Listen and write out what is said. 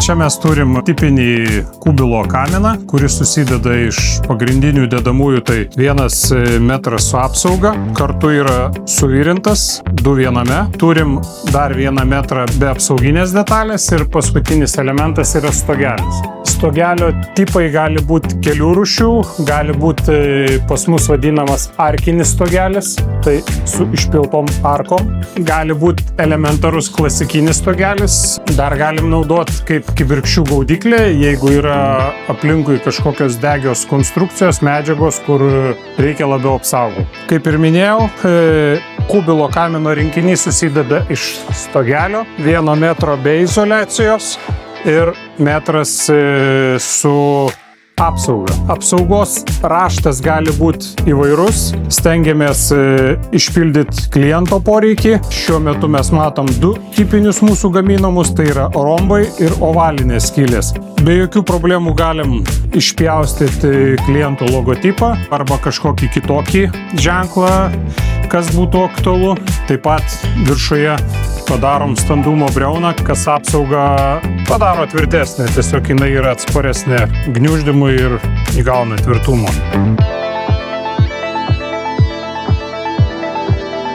Čia mes turim tipinį kubilo kaminą, kuris susideda iš pagrindinių dedamųjų, tai 1 metras su apsauga, kartu yra suvirintas, 2 viename. Turim dar 1 metrą be apsauginės detalės ir paskutinis elementas yra stogelis. Stogelio tipai gali būti kelių rūšių, gali būti pas mus vadinamas arkinis stogelis, tai su išpiltom arkom, gali būti elementarus klasikinis stogelis, dar galim naudoti kaip kibirkščių gaudyklė, jeigu yra aplinkui kažkokios degios konstrukcijos, medžiagos, kur reikia labiau apsaugoti. Kaip ir minėjau, kubilo kamino rinkinys susideda iš stogelio, 1 metro be izoliacijos ir metras su apsauga. Apsaugos raštas gali būti įvairus, stengiamės išpildyti kliento poreikį. Šiuo metu mes matom 2 tipinius mūsų gaminamus, tai yra rombai ir ovalinės skylės. Be jokių problemų galim išpjaustyti kliento logotipą arba kažkokį kitokį ženklą, kas būtų aktualu. Taip pat viršuje padarom standumo briauną, kas apsaugą padaro tvirtesnė, tiesiog jinai yra atsparesnė gniuždymui ir įgauna tvirtumo.